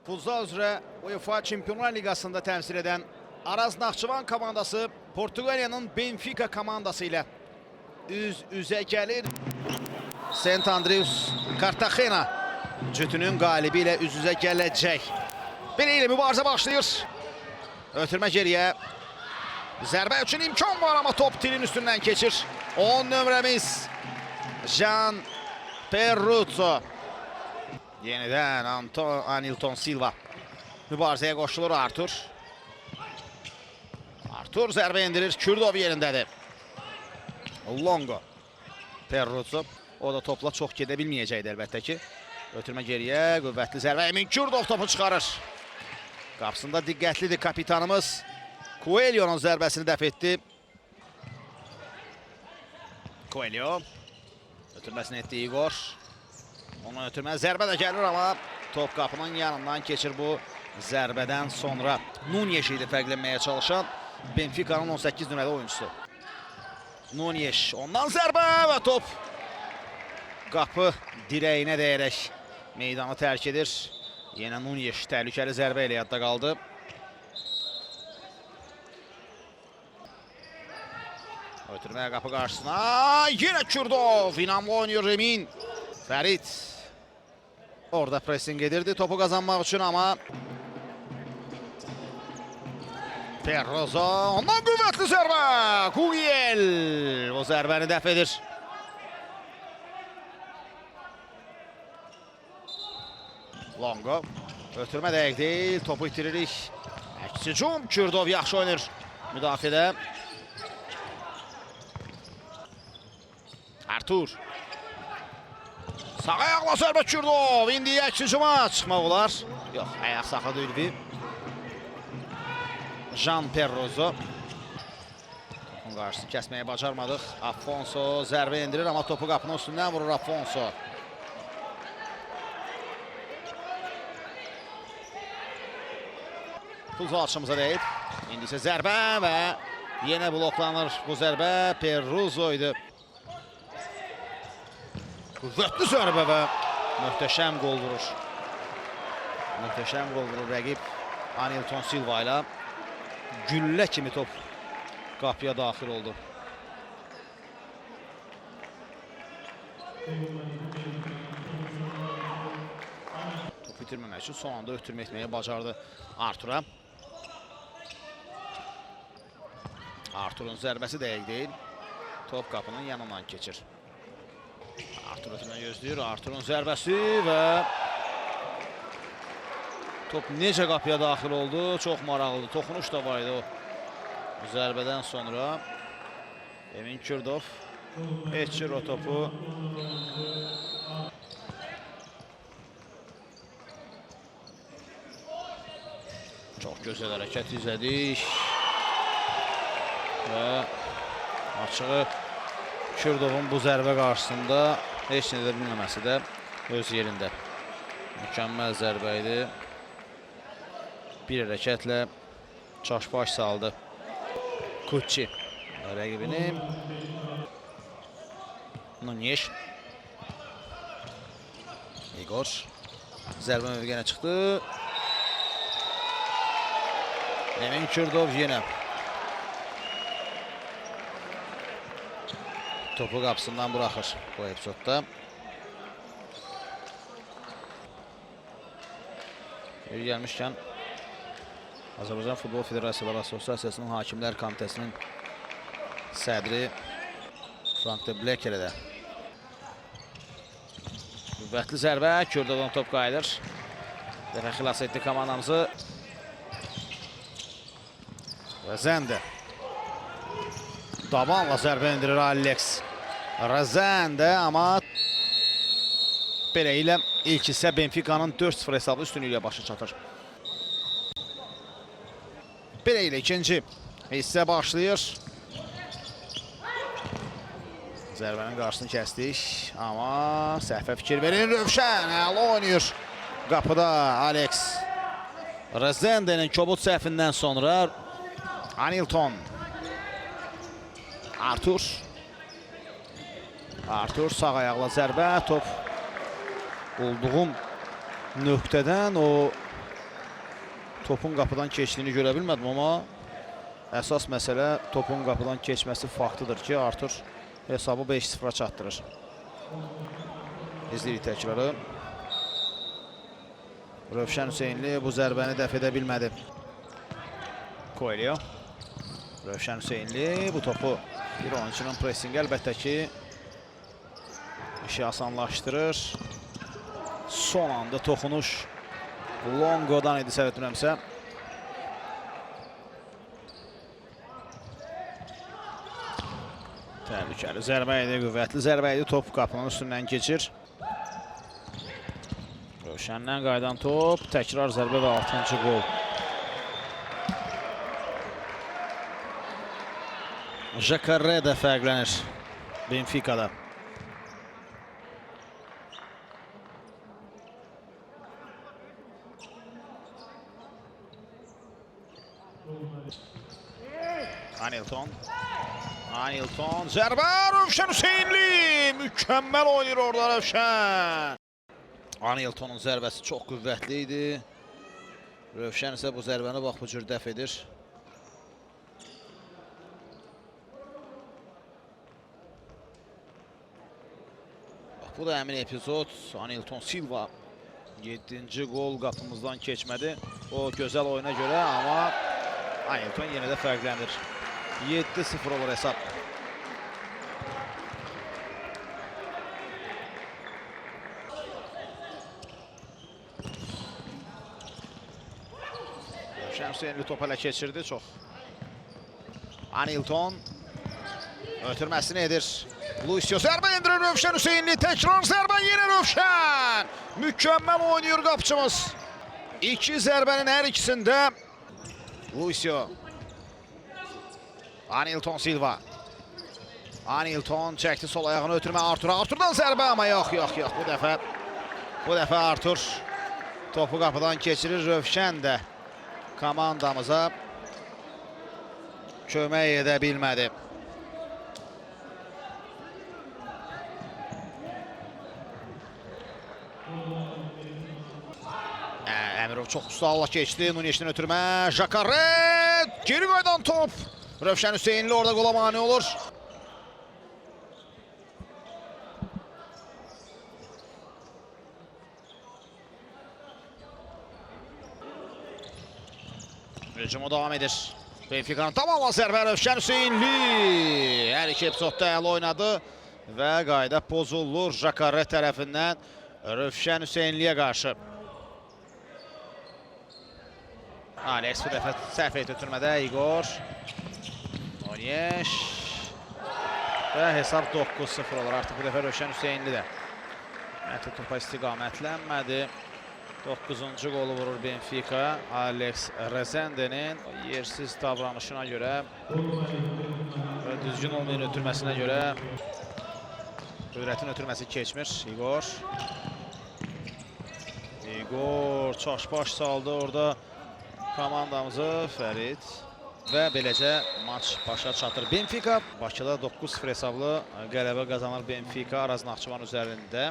Futsal üzrə UEFA Çempionlar Liqasında təmsil edən Araz Naxçıvan komandası Portuqaliyanın Benfica komandası ilə üz-üzə gəlir. St. Andrews Cartagena cütünün qalibi ilə üz-üzə gələcək. Belə ilə mübarizə başlayır. Ötürmə geriyə. Zərbə üçün imkan var, amma top tilin üstündən keçir. 10 nömrəmiz Jean Perruzzo. Yenidən Anilton Silva mübarizəyə qoşulur. Artur zərbə endirir. Kürdov yerindədir. Longo. Perruzzo. O da topla çox gedə bilməyəcəkdir əlbəttə ki. Ötürmə geriyə. Qüvvətli zərbə. Emin Kürdov topu çıxarır. Qapısında diqqətlidir kapitanımız. Coelho'nun zərbəsini dəf etdi. Coelho. Ötürməsini etdi Igor. Ona ötürmə zərbə də gəlir, amma top qapının yanından keçir bu zərbədən sonra. Nunes idi fərqlənməyə çalışan Benfica'nın 18 nömrəli oyuncusu. Nunes ondan zərbə və top qapı dirəyinə dəyərək meydanı tərk edir. Yenə Nunes təhlükəli zərbə ilə yadda qaldı. Ötürməyə qapı qarşısına. Yenə Kürdov. İnamlı oynuyor Emin. Fərid. Orada pressing edirdi topu qazanmaq üçün, amma Perruzzo. Ondan qüvvətli zərbə. Gugiel. O zərbəni dəf edir. Longo. Ötürmə dəqiq deyil. Topu itiririk. Əks hücum. Kürdov yaxşı oynayır müdafiədə. Artur. Sağ ayaqla zərbə Kürdov. İndi əks hücuma çıxmaq olar. Yox, ayaq saxladı Ülvi. Jean Perruzzo. Topun qarşısını kəsməyə bacarmadıq. Afonso zərbə endirir, amma topu qapının üstündən vurur Afonso. Futsal açımıza deyib. İndi isə zərbə və yenə bloklanır bu zərbə. Perruzzo idi. Qüvvətli zərbə və möhtəşəm qol vurur. Möhtəşəm qol vurur rəqib Anilton Silva ilə. Güllə kimi top qapıya daxil oldu. Top itirməmək üçün son anda ötürmə etməyə bacardı Artura. Arturun zərbəsi dəqiq deyil. Top qapının yanından keçir. Artur ötürmə gözləyir. Arturun zərbəsi və top necə qapıya daxil oldu? Çox maraqlıdır. Toxunuş da var idi o zərbədən sonra. Emin Kürdov keçir o topu. Çox gözəl hərəkət izlədik. Və açığı Kürdovun bu zərbə qarşısında heç nə edə bilməməsi də öz yerində. Mükəmməl zərbə idi. Bir hərəkətlə çaş-baş saldı Kucci rəqibini. Nunes. Igor. Zərbə mövqeyinə çıxdı. Emin Kürdov yenə. Topu qapısından buraxır bu epizodda. Gəlmişkən Azərbaycan Futbol Federasiyaları Assosiasiyasının Hakimlər Komitəsinin sədri Frank de Bleker də. Qüvvətli zərbə. Kürdovdan top qayıdır. Dəfə xilas etdi komandamızı. Rezende. Dabanla zərbə endirir Alex Rezende, amma belə ilə ilk hissə Benfica'nın 4-0 hesablı üstünlüyü ilə başa çatır. Belə ilə ikinci hissə başlayır. Zərbənin qarşısını kəsdik, amma səhvə fikir verir. Rövşən əla oynayır qapıda Alex Rezende'nin kobud səhvindən sonra. Anilton. Artur sağ ayaqla zərbə. Top olduğum nöqtədən o topun qapıdan keçdiyini görə bilmədim, amma əsas məsələ topun qapıdan keçməsi faktıdır ki, Artur hesabı 5-0-a çatdırır. İzləyirik təkrarı. Rövşən Hüseynli bu zərbəni dəf edə bilmədi. Coelho. Rövşən Hüseynli bu topu bir oyunçunun pressingi əlbəttə ki işi asanlaşdırır. Son anda toxunuş Longo'dan idi, səhv etmirəmsə. Təhlükəli zərbə idi, qüvvətli zərbə idi. Top qapının üstündən keçir. Rövşəndən qaydan top, təkrar zərbə və 6-cı qol. Jacare də fərqlənir Benfica'da. Anilton, zərbə, Rövşən Hüseynli, mükəmməl oynayır orada Rövşən. Aniltonun zərbəsi çox qüvvətli idi. Rövşən isə bu zərbəni bax bu cür dəf edir. Bax, bu da həmin epizod. Anilton Silva 7-ci qol qapımızdan keçmədi. O gözəl oyuna görə, amma Anilton yenə də fərqlənir. 7-0 olur hesab. Rövşən Hüseynli top hələ keçirdi çox. Anilton ötürməsini edir. Luisio zərbə endirir Rövşən Hüseynli. Təkrar zərbə, yenə Rövşən. Mükəmməl oynuyor qapçımız. İki zərbənin hər ikisində Luisio. Anilton Silva. Anilton çəkdi sol ayağını ötürmə Artur'a. Artur'dan zərbə, amma yox. Bu dəfə Artur topu qapıdan keçirir. Rövşən də komandamıza kömək edə bilmədi. Əmirov çox ustaqla keçdi. Nunyeşdən ötürmə. Jacare. Geri qaydan top. Rövşən Hüseynli orada qola mane olur. Hücumu davam edir. Benfica'nın tamamla zərbə Rövşən Hüseynli. Hər iki epizodda əl oynadı və qayda pozulur Jacare tərəfindən Rövşən Hüseynliyə qarşı. Alex bu dəfə səhv et ötürmədə Igor. Onyeş. Və hesab 9-0 olur. Artıq bu dəfə Rövşən Hüseynli də topa istiqamətlənmədi. 9-cu qolu vurur Benfica. Alex Rezende'nin yersiz davranışına görə və düzgün olmayan ötürməsinə görə Öyrətin ötürməsi keçmir. Igor çaş-baş saldı orada komandamızı Fərid. Və beləcə maç başa çatır. Benfica Bakıda 9-0 hesablı qələbə qazanır Benfica Araz Naxçıvan üzərində.